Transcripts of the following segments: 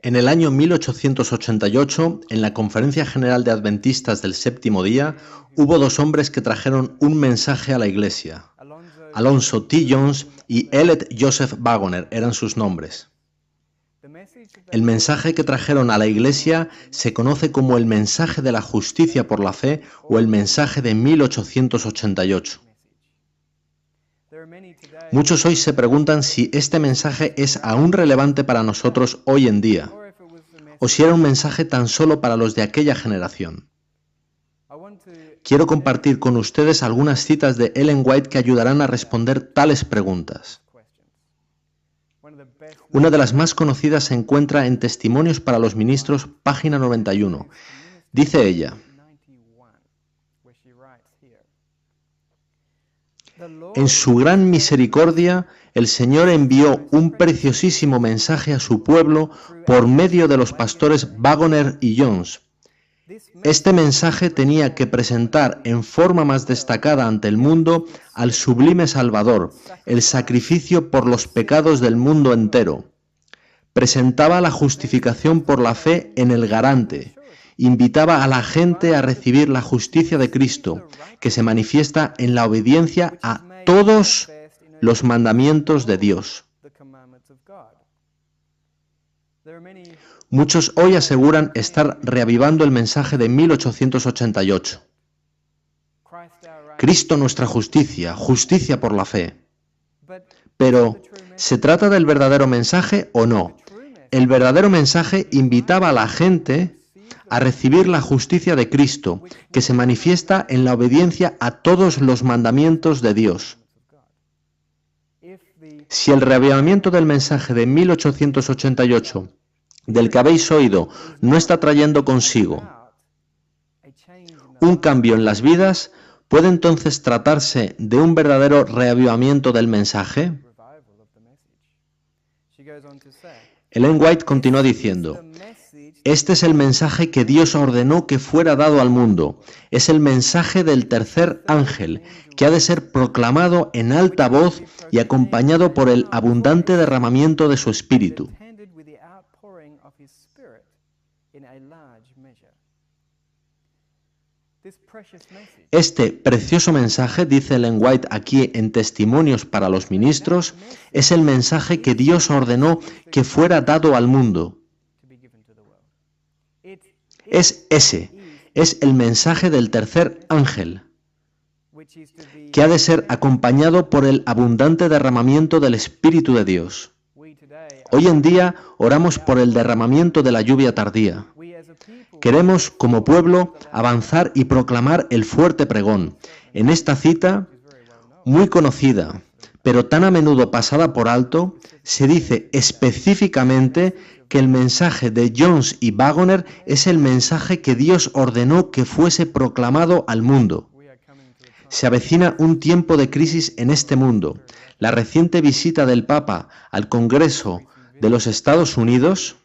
En el año 1888, en la Conferencia General de Adventistas del Séptimo Día, hubo dos hombres que trajeron un mensaje a la Iglesia. Alonzo T. Jones y Elliot Joseph Wagoner eran sus nombres. El mensaje que trajeron a la Iglesia se conoce como el mensaje de la justicia por la fe o el mensaje de 1888. Muchos hoy se preguntan si este mensaje es aún relevante para nosotros hoy en día, o si era un mensaje tan solo para los de aquella generación. Quiero compartir con ustedes algunas citas de Ellen White que ayudarán a responder tales preguntas. Una de las más conocidas se encuentra en Testimonios para los Ministros, página 91. Dice ella: en su gran misericordia, el Señor envió un preciosísimo mensaje a su pueblo por medio de los pastores Wagoner y Jones. Este mensaje tenía que presentar en forma más destacada ante el mundo al sublime Salvador, el sacrificio por los pecados del mundo entero. Presentaba la justificación por la fe en el garante. Invitaba a la gente a recibir la justicia de Cristo, que se manifiesta en la obediencia a todos los mandamientos de Dios. Muchos hoy aseguran estar reavivando el mensaje de 1888. Cristo nuestra justicia, justicia por la fe. Pero, ¿se trata del verdadero mensaje o no? El verdadero mensaje invitaba a la gente a recibir la justicia de Cristo, que se manifiesta en la obediencia a todos los mandamientos de Dios. Si el reavivamiento del mensaje de 1888, del que habéis oído, no está trayendo consigo un cambio en las vidas, ¿puede entonces tratarse de un verdadero reavivamiento del mensaje? Ellen White continúa diciendo: este es el mensaje que Dios ordenó que fuera dado al mundo. Es el mensaje del tercer ángel, que ha de ser proclamado en alta voz y acompañado por el abundante derramamiento de su espíritu. Este precioso mensaje, dice Ellen White aquí en Testimonios para los Ministros, es el mensaje que Dios ordenó que fuera dado al mundo. Es el mensaje del tercer ángel, que ha de ser acompañado por el abundante derramamiento del Espíritu de Dios. Hoy en día oramos por el derramamiento de la lluvia tardía. Queremos, como pueblo, avanzar y proclamar el fuerte pregón. En esta cita, muy conocida, pero tan a menudo pasada por alto, se dice específicamente que el mensaje de Jones y Wagoner es el mensaje que Dios ordenó que fuese proclamado al mundo. Se avecina un tiempo de crisis en este mundo. La reciente visita del Papa al Congreso de los Estados Unidos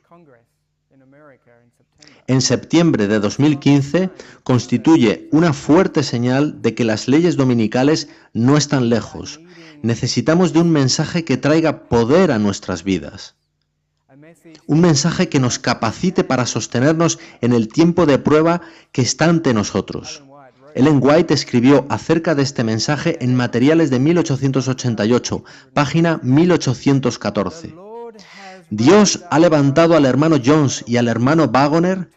en septiembre de 2015 constituye una fuerte señal de que las leyes dominicales no están lejos. Necesitamos de un mensaje que traiga poder a nuestras vidas. Un mensaje que nos capacite para sostenernos en el tiempo de prueba que está ante nosotros. Ellen White escribió acerca de este mensaje en Materiales de 1888, página 1814. Dios ha levantado al hermano Jones y al hermano Wagoner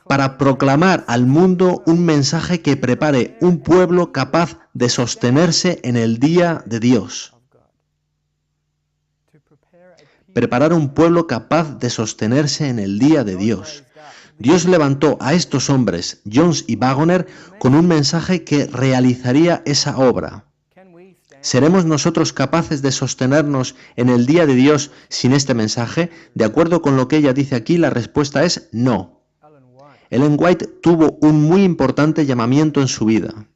para proclamar al mundo un mensaje que prepare un pueblo capaz de sostenerse en el día de Dios. Preparar un pueblo capaz de sostenerse en el día de Dios. Dios levantó a estos hombres, Jones y Wagoner, con un mensaje que realizaría esa obra. ¿Seremos nosotros capaces de sostenernos en el día de Dios sin este mensaje? De acuerdo con lo que ella dice aquí, la respuesta es no. Ellen White tuvo un muy importante llamamiento en su vida.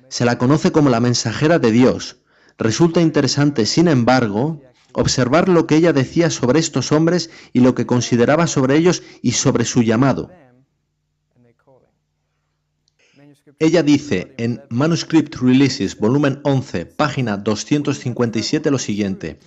Se la conoce como la mensajera de Dios. Resulta interesante, sin embargo, observar lo que ella decía sobre estos hombres y lo que consideraba sobre ellos y sobre su llamado. Ella dice en Manuscript Releases, volumen 11, página 257 lo siguiente: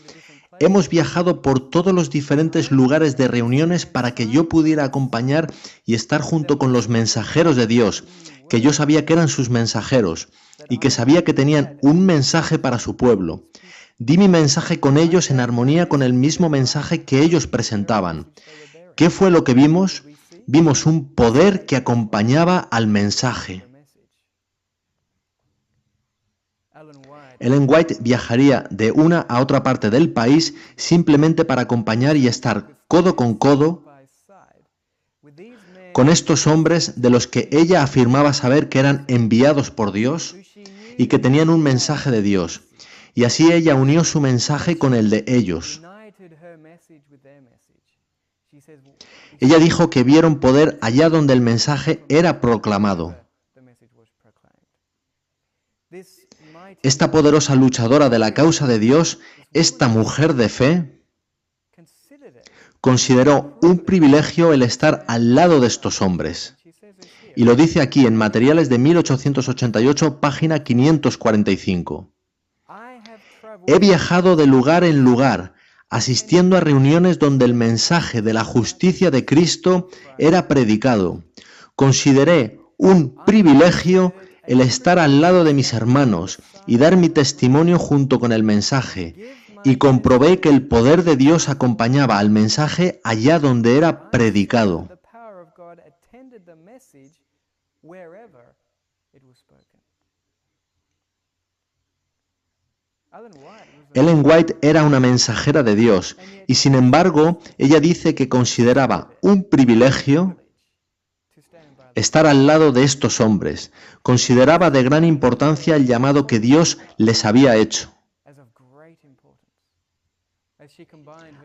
hemos viajado por todos los diferentes lugares de reuniones para que yo pudiera acompañar y estar junto con los mensajeros de Dios, que yo sabía que eran sus mensajeros y que sabía que tenían un mensaje para su pueblo. Di mi mensaje con ellos en armonía con el mismo mensaje que ellos presentaban. ¿Qué fue lo que vimos? Vimos un poder que acompañaba al mensaje. Ellen White viajaría de una a otra parte del país simplemente para acompañar y estar codo con codo con estos hombres de los que ella afirmaba saber que eran enviados por Dios y que tenían un mensaje de Dios. Y así ella unió su mensaje con el de ellos. Ella dijo que vieron poder allá donde el mensaje era proclamado. Esta poderosa luchadora de la causa de Dios, esta mujer de fe, consideró un privilegio el estar al lado de estos hombres. Y lo dice aquí en Materiales de 1888, página 545. He viajado de lugar en lugar, asistiendo a reuniones donde el mensaje de la justicia de Cristo era predicado. Consideré un privilegio el estar al lado de mis hermanos y dar mi testimonio junto con el mensaje, y comprobé que el poder de Dios acompañaba al mensaje allá donde era predicado. Ellen White era una mensajera de Dios y sin embargo ella dice que consideraba un privilegio estar al lado de estos hombres. Consideraba de gran importancia el llamado que Dios les había hecho.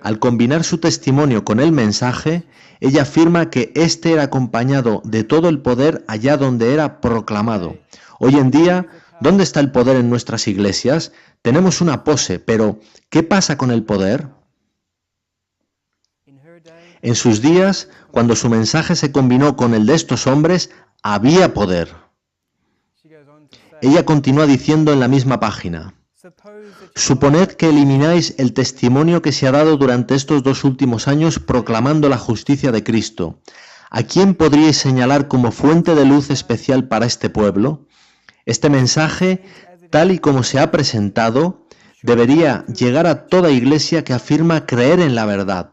Al combinar su testimonio con el mensaje, ella afirma que éste era acompañado de todo el poder allá donde era proclamado. Hoy en día, ¿dónde está el poder en nuestras iglesias? Tenemos una pose, pero ¿qué pasa con el poder? En sus días, cuando su mensaje se combinó con el de estos hombres, había poder. Ella continúa diciendo en la misma página: suponed que elimináis el testimonio que se ha dado durante estos 2 últimos años proclamando la justicia de Cristo. ¿A quién podríais señalar como fuente de luz especial para este pueblo? Este mensaje, tal y como se ha presentado, debería llegar a toda iglesia que afirma creer en la verdad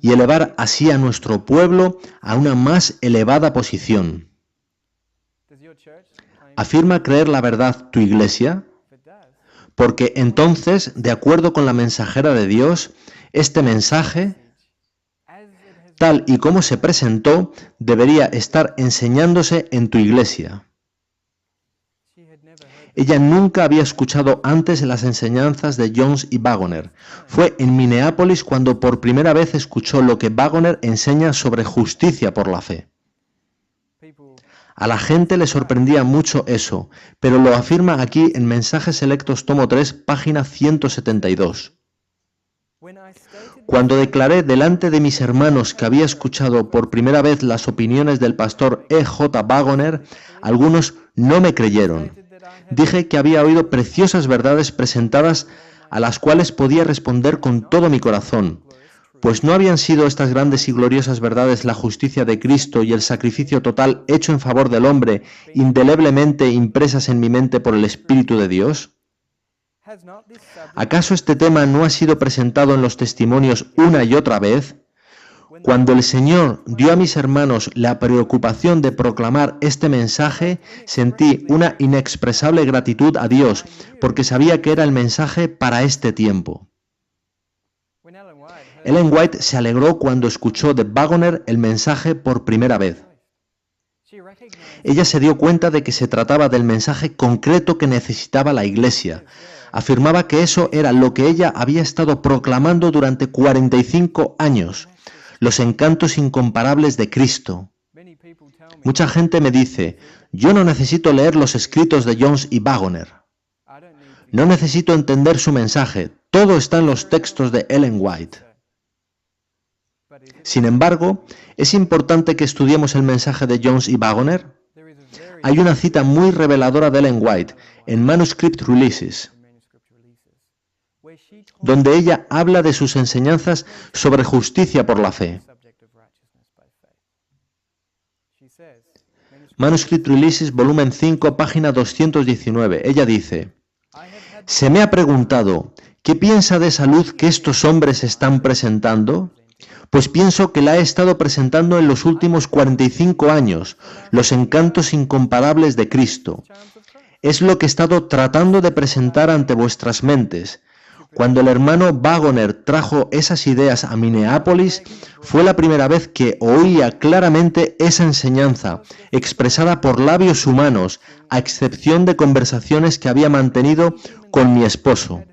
y elevar así a nuestro pueblo a una más elevada posición. ¿Afirma creer la verdad tu iglesia? Porque entonces, de acuerdo con la mensajera de Dios, este mensaje, tal y como se presentó, debería estar enseñándose en tu iglesia. Ella nunca había escuchado antes las enseñanzas de Jones y Waggoner. Fue en Minneapolis cuando por primera vez escuchó lo que Waggoner enseña sobre justicia por la fe. A la gente le sorprendía mucho eso, pero lo afirma aquí en Mensajes Selectos, tomo 3, página 172. Cuando declaré delante de mis hermanos que había escuchado por primera vez las opiniones del pastor E.J. Waggoner, algunos no me creyeron. Dije que había oído preciosas verdades presentadas a las cuales podía responder con todo mi corazón, pues no habían sido estas grandes y gloriosas verdades la justicia de Cristo y el sacrificio total hecho en favor del hombre, indeleblemente impresas en mi mente por el Espíritu de Dios. ¿Acaso este tema no ha sido presentado en los testimonios una y otra vez? Cuando el Señor dio a mis hermanos la preocupación de proclamar este mensaje, sentí una inexpresable gratitud a Dios, porque sabía que era el mensaje para este tiempo. Ellen White se alegró cuando escuchó de Waggoner el mensaje por primera vez. Ella se dio cuenta de que se trataba del mensaje concreto que necesitaba la Iglesia. Afirmaba que eso era lo que ella había estado proclamando durante 45 años. Los encantos incomparables de Cristo. Mucha gente me dice, yo no necesito leer los escritos de Jones y Waggoner. No necesito entender su mensaje, todo está en los textos de Ellen White. Sin embargo, ¿es importante que estudiemos el mensaje de Jones y Waggoner? Hay una cita muy reveladora de Ellen White en Manuscript Releases, donde ella habla de sus enseñanzas sobre justicia por la fe. Manuscript Releases, volumen 5, página 219. Ella dice: se me ha preguntado, ¿qué piensa de esa luz que estos hombres están presentando? Pues pienso que la he estado presentando en los últimos 45 años, los encantos incomparables de Cristo. Es lo que he estado tratando de presentar ante vuestras mentes. Cuando el hermano Wagoner trajo esas ideas a Minneapolis, fue la primera vez que oía claramente esa enseñanza, expresada por labios humanos, a excepción de conversaciones que había mantenido con mi esposo.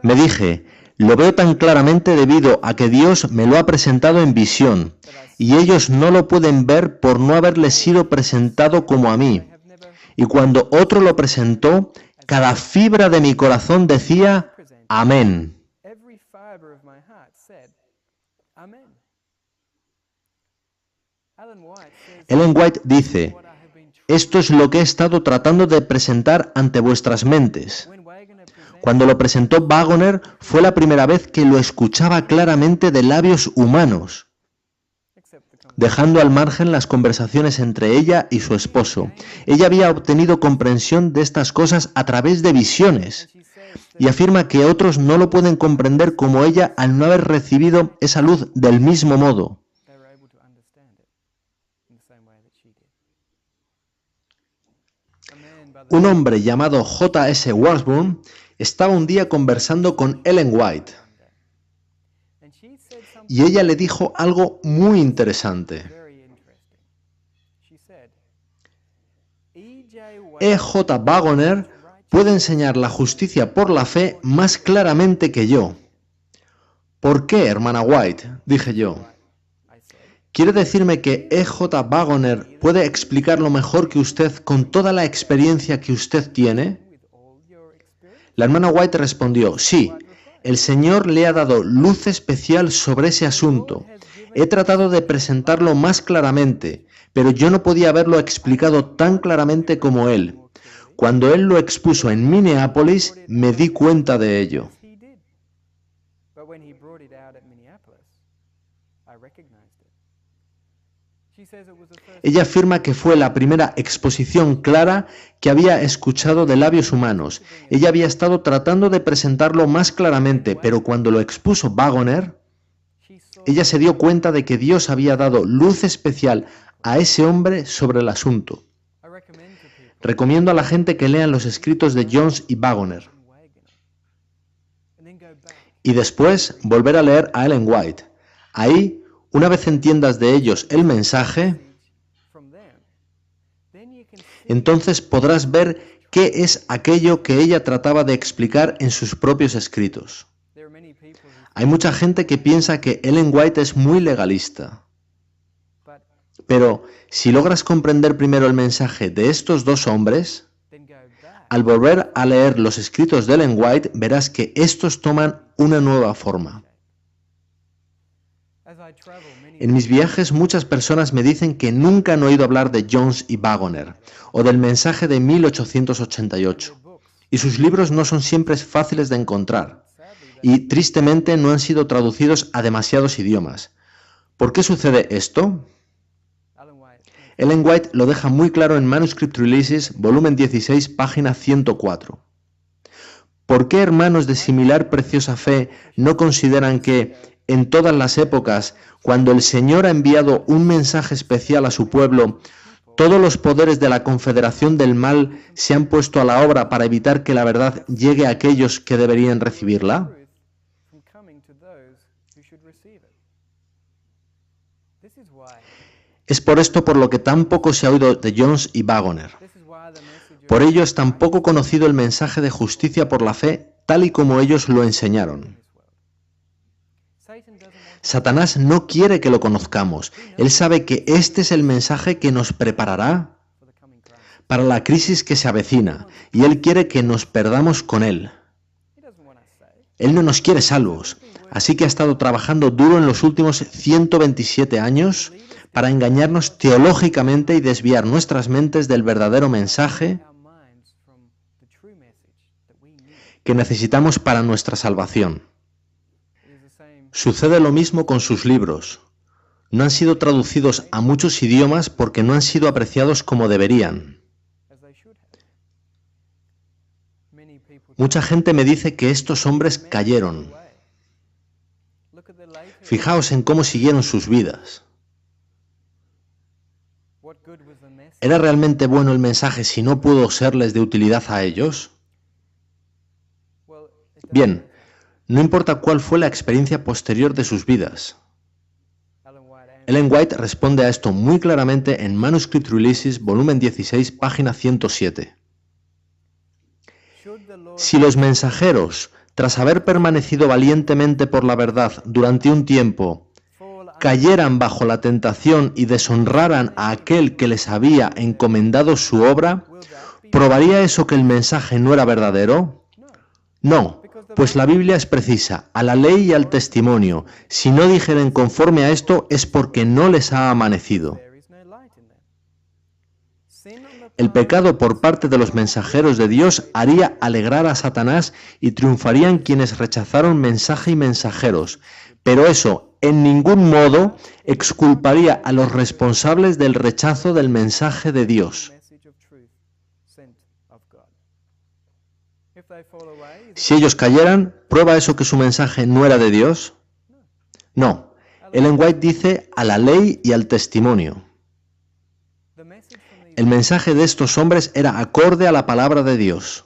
Me dije, lo veo tan claramente debido a que Dios me lo ha presentado en visión, y ellos no lo pueden ver por no haberles sido presentado como a mí. Y cuando otro lo presentó, cada fibra de mi corazón decía, amén. Ellen White dice, esto es lo que he estado tratando de presentar ante vuestras mentes. Cuando lo presentó Wagoner, fue la primera vez que lo escuchaba claramente de labios humanos, dejando al margen las conversaciones entre ella y su esposo. Ella había obtenido comprensión de estas cosas a través de visiones, y afirma que otros no lo pueden comprender como ella al no haber recibido esa luz del mismo modo. Un hombre llamado J.S. Washburn estaba un día conversando con Ellen White y ella le dijo algo muy interesante. E.J. Wagoner puede enseñar la justicia por la fe más claramente que yo. ¿Por qué, hermana White?, dije yo. ¿Quiere decirme que E.J. Wagoner puede explicarlo mejor que usted con toda la experiencia que usted tiene? La hermana White respondió, sí, el Señor le ha dado luz especial sobre ese asunto. He tratado de presentarlo más claramente, pero yo no podía haberlo explicado tan claramente como él. Cuando él lo expuso en Minneapolis, me di cuenta de ello. Ella afirma que fue la primera exposición clara que había escuchado de labios humanos. Ella había estado tratando de presentarlo más claramente, pero cuando lo expuso Wagoner, ella se dio cuenta de que Dios había dado luz especial a ese hombre sobre el asunto. Recomiendo a la gente que lean los escritos de Jones y Wagoner. Y después volver a leer a Ellen White. Ahí, una vez entiendas de ellos el mensaje, entonces podrás ver qué es aquello que ella trataba de explicar en sus propios escritos. Hay mucha gente que piensa que Ellen White es muy legalista. Pero si logras comprender primero el mensaje de estos dos hombres, al volver a leer los escritos de Ellen White, verás que estos toman una nueva forma. En mis viajes muchas personas me dicen que nunca han oído hablar de Jones y Wagoner o del mensaje de 1888, y sus libros no son siempre fáciles de encontrar, y tristemente no han sido traducidos a demasiados idiomas. ¿Por qué sucede esto? Ellen White lo deja muy claro en Manuscript Releases, volumen 16, página 104. ¿Por qué hermanos de similar preciosa fe no consideran que, en todas las épocas, cuando el Señor ha enviado un mensaje especial a su pueblo, todos los poderes de la confederación del mal se han puesto a la obra para evitar que la verdad llegue a aquellos que deberían recibirla? Es por esto por lo que tan poco se ha oído de Jones y Wagoner. Por ello es tan poco conocido el mensaje de justicia por la fe, tal y como ellos lo enseñaron. Satanás no quiere que lo conozcamos. Él sabe que este es el mensaje que nos preparará para la crisis que se avecina, y él quiere que nos perdamos con él. Él no nos quiere salvos, así que ha estado trabajando duro en los últimos 127 años para engañarnos teológicamente y desviar nuestras mentes del verdadero mensaje que necesitamos para nuestra salvación. Sucede lo mismo con sus libros. No han sido traducidos a muchos idiomas porque no han sido apreciados como deberían. Mucha gente me dice que estos hombres cayeron. Fijaos en cómo siguieron sus vidas. ¿Era realmente bueno el mensaje si no pudo serles de utilidad a ellos? Bien, no importa cuál fue la experiencia posterior de sus vidas. Ellen White responde a esto muy claramente en Manuscript Releases, volumen 16, página 107. Si los mensajeros, tras haber permanecido valientemente por la verdad durante un tiempo, cayeran bajo la tentación y deshonraran a aquel que les había encomendado su obra, ¿probaría eso que el mensaje no era verdadero? No, pues la Biblia es precisa, a la ley y al testimonio. Si no dijeren conforme a esto es porque no les ha amanecido. El pecado por parte de los mensajeros de Dios haría alegrar a Satanás y triunfarían quienes rechazaron mensaje y mensajeros, pero eso en ningún modo exculparía a los responsables del rechazo del mensaje de Dios. Si ellos cayeran, ¿prueba eso que su mensaje no era de Dios? No. Ellen White dice a la ley y al testimonio. El mensaje de estos hombres era acorde a la palabra de Dios.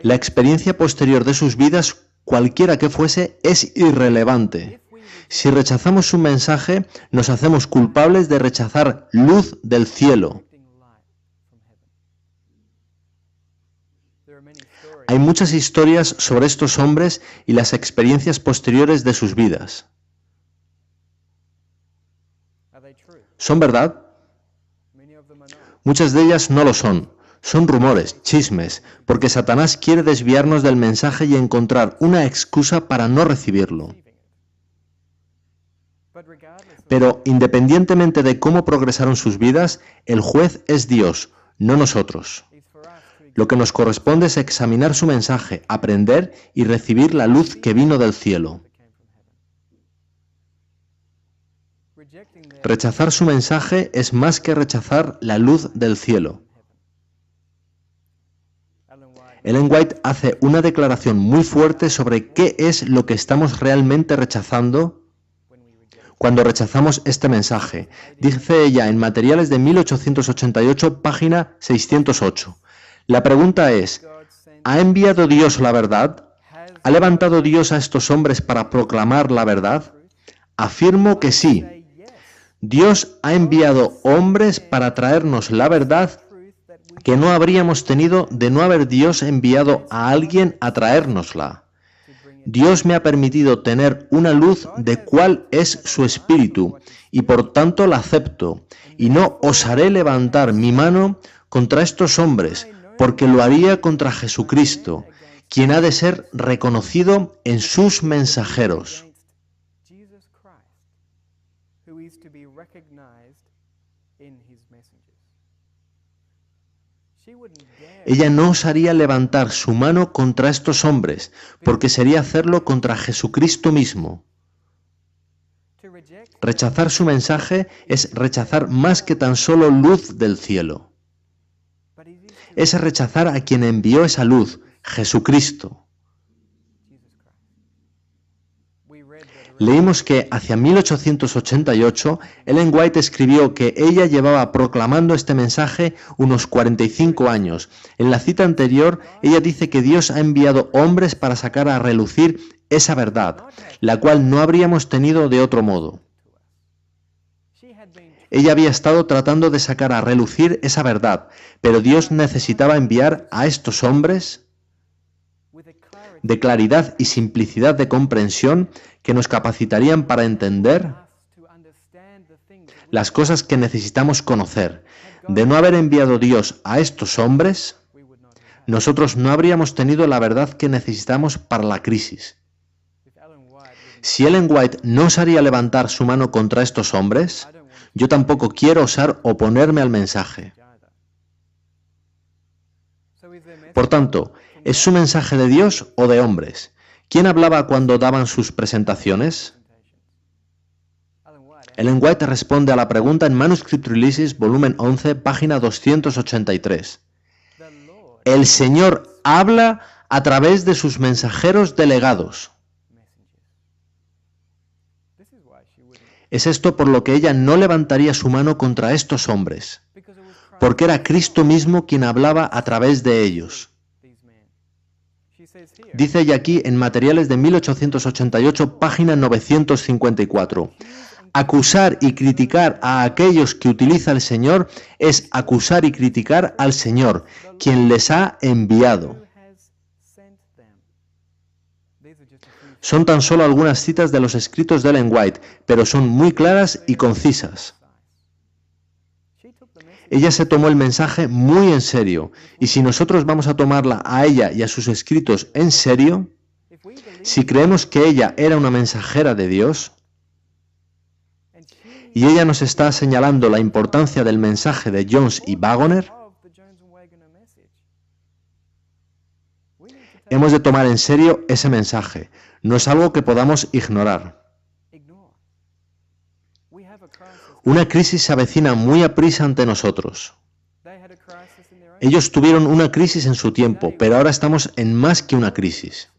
La experiencia posterior de sus vidas, cualquiera que fuese, es irrelevante. Si rechazamos su mensaje, nos hacemos culpables de rechazar luz del cielo. Hay muchas historias sobre estos hombres y las experiencias posteriores de sus vidas. ¿Son verdad? Muchas de ellas no lo son. Son rumores, chismes, porque Satanás quiere desviarnos del mensaje y encontrar una excusa para no recibirlo. Pero, independientemente de cómo progresaron sus vidas, el juez es Dios, no nosotros. Lo que nos corresponde es examinar su mensaje, aprender y recibir la luz que vino del cielo. Rechazar su mensaje es más que rechazar la luz del cielo. Ellen White hace una declaración muy fuerte sobre qué es lo que estamos realmente rechazando cuando rechazamos este mensaje. Dice ella en Materiales de 1888, página 608. La pregunta es, ¿ha enviado Dios la verdad? ¿Ha levantado Dios a estos hombres para proclamar la verdad? Afirmo que sí. Dios ha enviado hombres para traernos la verdad que no habríamos tenido de no haber Dios enviado a alguien a traérnosla. Dios me ha permitido tener una luz de cuál es su espíritu, y por tanto la acepto, y no osaré levantar mi mano contra estos hombres, porque lo haría contra Jesucristo, quien ha de ser reconocido en sus mensajeros. Ella no osaría levantar su mano contra estos hombres, porque sería hacerlo contra Jesucristo mismo. Rechazar su mensaje es rechazar más que tan solo luz del cielo. Es rechazar a quien envió esa luz, Jesucristo. Leímos que hacia 1888 Ellen White escribió que ella llevaba proclamando este mensaje unos 45 años. En la cita anterior, ella dice que Dios ha enviado hombres para sacar a relucir esa verdad, la cual no habríamos tenido de otro modo. Ella había estado tratando de sacar a relucir esa verdad, pero Dios necesitaba enviar a estos hombres de claridad y simplicidad de comprensión que nos capacitarían para entender las cosas que necesitamos conocer. De no haber enviado Dios a estos hombres, nosotros no habríamos tenido la verdad que necesitamos para la crisis. Si Ellen White no osaría levantar su mano contra estos hombres, yo tampoco quiero osar oponerme al mensaje. Por tanto, ¿es su mensaje de Dios o de hombres? ¿Quién hablaba cuando daban sus presentaciones? Ellen White responde a la pregunta en Manuscript Releases, volumen 11, página 283. El Señor habla a través de sus mensajeros delegados. Es esto por lo que ella no levantaría su mano contra estos hombres, porque era Cristo mismo quien hablaba a través de ellos. Dice ella aquí en Materiales de 1888, página 954. Acusar y criticar a aquellos que utiliza el Señor es acusar y criticar al Señor, quien les ha enviado. Son tan solo algunas citas de los escritos de Ellen White, pero son muy claras y concisas. Ella se tomó el mensaje muy en serio, y si nosotros vamos a tomarla a ella y a sus escritos en serio, si creemos que ella era una mensajera de Dios, y ella nos está señalando la importancia del mensaje de Jones y Wagoner, hemos de tomar en serio ese mensaje. No es algo que podamos ignorar. Una crisis se avecina muy aprisa ante nosotros. Ellos tuvieron una crisis en su tiempo, pero ahora estamos en más que una crisis.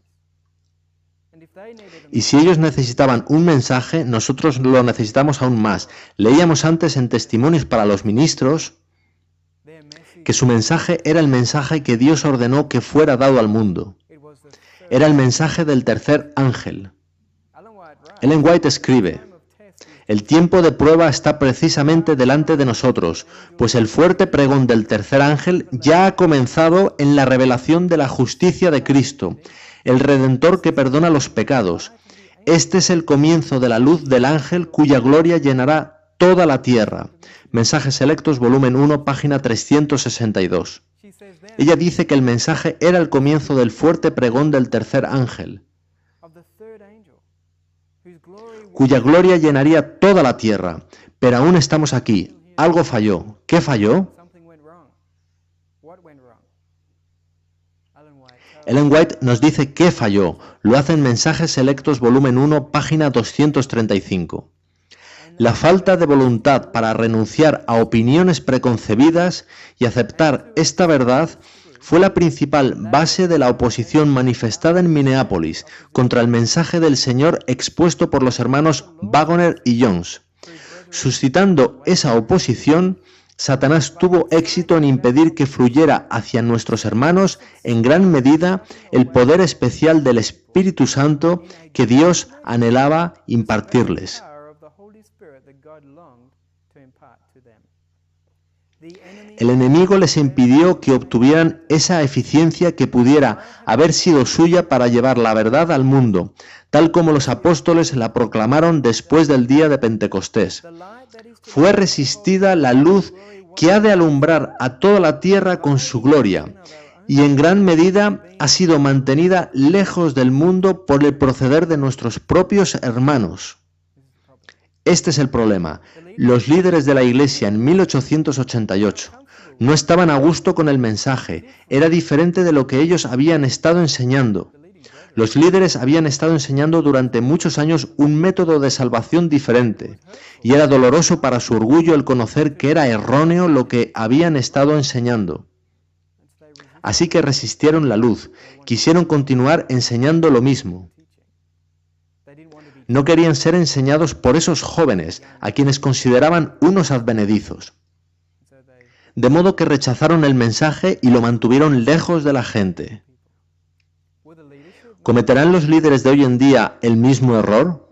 Y si ellos necesitaban un mensaje, nosotros lo necesitamos aún más. Leíamos antes en Testimonios para los Ministros que su mensaje era el mensaje que Dios ordenó que fuera dado al mundo. Era el mensaje del tercer ángel. Ellen White escribe: el tiempo de prueba está precisamente delante de nosotros, pues el fuerte pregón del tercer ángel ya ha comenzado en la revelación de la justicia de Cristo, el Redentor que perdona los pecados. Este es el comienzo de la luz del ángel cuya gloria llenará toda la tierra. Mensajes Selectos, volumen 1, página 362. Ella dice que el mensaje era el comienzo del fuerte pregón del tercer ángel, cuya gloria llenaría toda la tierra. Pero aún estamos aquí. Algo falló. ¿Qué falló? Ellen White nos dice qué falló. Lo hace en Mensajes Selectos, volumen 1, página 235. La falta de voluntad para renunciar a opiniones preconcebidas y aceptar esta verdad fue la principal base de la oposición manifestada en Minneapolis contra el mensaje del Señor expuesto por los hermanos Wagoner y Jones. Suscitando esa oposición, Satanás tuvo éxito en impedir que fluyera hacia nuestros hermanos en gran medida el poder especial del Espíritu Santo que Dios anhelaba impartirles. El enemigo les impidió que obtuvieran esa eficiencia que pudiera haber sido suya para llevar la verdad al mundo, tal como los apóstoles la proclamaron después del día de Pentecostés. Fue resistida la luz que ha de alumbrar a toda la tierra con su gloria, y en gran medida ha sido mantenida lejos del mundo por el proceder de nuestros propios hermanos. Este es el problema. Los líderes de la Iglesia en 1888 no estaban a gusto con el mensaje. Era diferente de lo que ellos habían estado enseñando. Los líderes habían estado enseñando durante muchos años un método de salvación diferente, y era doloroso para su orgullo el conocer que era erróneo lo que habían estado enseñando. Así que resistieron la luz, quisieron continuar enseñando lo mismo. No querían ser enseñados por esos jóvenes, a quienes consideraban unos advenedizos. De modo que rechazaron el mensaje y lo mantuvieron lejos de la gente. ¿Cometerán los líderes de hoy en día el mismo error?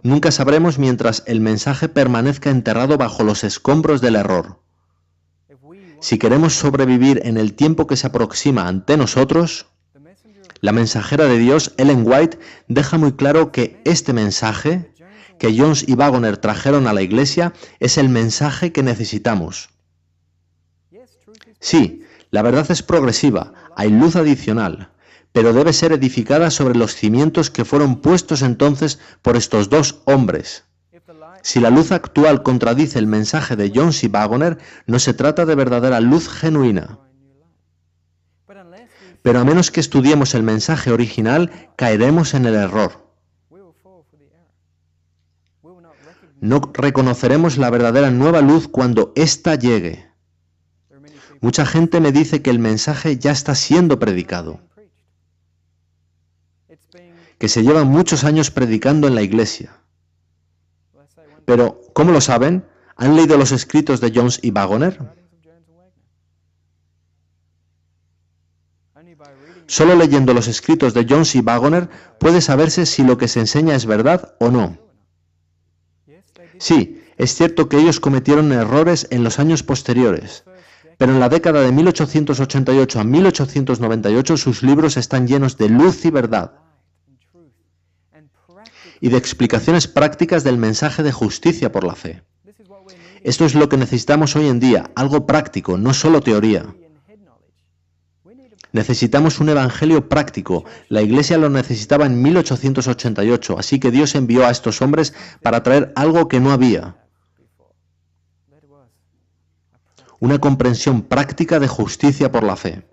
Nunca sabremos mientras el mensaje permanezca enterrado bajo los escombros del error. Si queremos sobrevivir en el tiempo que se aproxima ante nosotros, la mensajera de Dios, Ellen White, deja muy claro que este mensaje que Jones y Wagoner trajeron a la Iglesia es el mensaje que necesitamos. Sí, la verdad es progresiva, hay luz adicional, pero debe ser edificada sobre los cimientos que fueron puestos entonces por estos dos hombres. Si la luz actual contradice el mensaje de Jones y Waggoner, no se trata de verdadera luz genuina. Pero a menos que estudiemos el mensaje original, caeremos en el error. No reconoceremos la verdadera nueva luz cuando ésta llegue. Mucha gente me dice que el mensaje ya está siendo predicado, que se llevan muchos años predicando en la iglesia. Pero, ¿cómo lo saben? ¿Han leído los escritos de Jones y Waggoner? Solo leyendo los escritos de Jones y Waggoner puede saberse si lo que se enseña es verdad o no. Sí, es cierto que ellos cometieron errores en los años posteriores, pero en la década de 1888 a 1898 sus libros están llenos de luz y verdad, y de explicaciones prácticas del mensaje de justicia por la fe. Esto es lo que necesitamos hoy en día, algo práctico, no solo teoría. Necesitamos un evangelio práctico. La Iglesia lo necesitaba en 1888, así que Dios envió a estos hombres para traer algo que no había. Una comprensión práctica de justicia por la fe.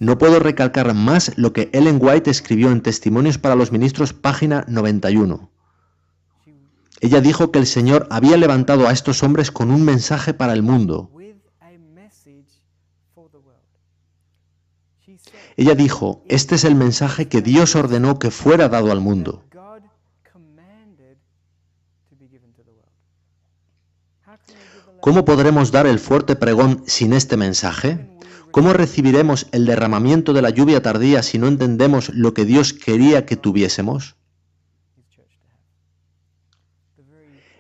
No puedo recalcar más lo que Ellen White escribió en Testimonios para los Ministros, página 91. Ella dijo que el Señor había levantado a estos hombres con un mensaje para el mundo. Ella dijo, este es el mensaje que Dios ordenó que fuera dado al mundo. ¿Cómo podremos dar el fuerte pregón sin este mensaje? ¿Cómo recibiremos el derramamiento de la lluvia tardía si no entendemos lo que Dios quería que tuviésemos?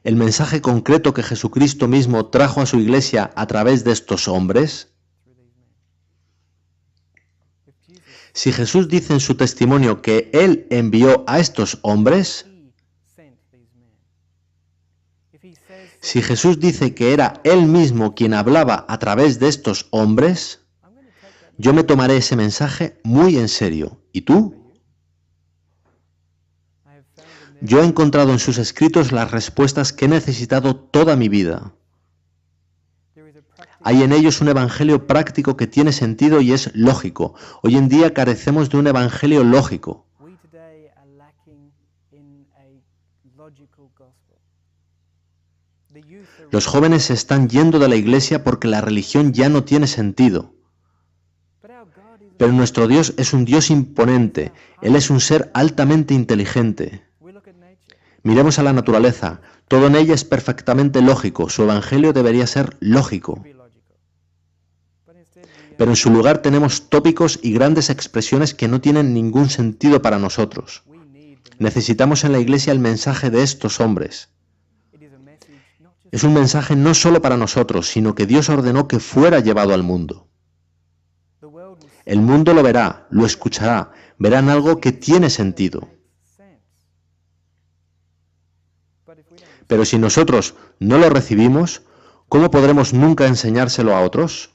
¿El mensaje concreto que Jesucristo mismo trajo a su iglesia a través de estos hombres? Si Jesús dice en su testimonio que Él envió a estos hombres, si Jesús dice que era Él mismo quien hablaba a través de estos hombres, yo me tomaré ese mensaje muy en serio. ¿Y tú? Yo he encontrado en sus escritos las respuestas que he necesitado toda mi vida. Hay en ellos un evangelio práctico que tiene sentido y es lógico. Hoy en día carecemos de un evangelio lógico. Los jóvenes se están yendo de la iglesia porque la religión ya no tiene sentido. Pero nuestro Dios es un Dios imponente. Él es un ser altamente inteligente. Miremos a la naturaleza. Todo en ella es perfectamente lógico. Su evangelio debería ser lógico. Pero en su lugar tenemos tópicos y grandes expresiones que no tienen ningún sentido para nosotros. Necesitamos en la iglesia el mensaje de estos hombres. Es un mensaje no solo para nosotros, sino que Dios ordenó que fuera llevado al mundo. El mundo lo verá, lo escuchará, verán algo que tiene sentido. Pero si nosotros no lo recibimos, ¿cómo podremos nunca enseñárselo a otros?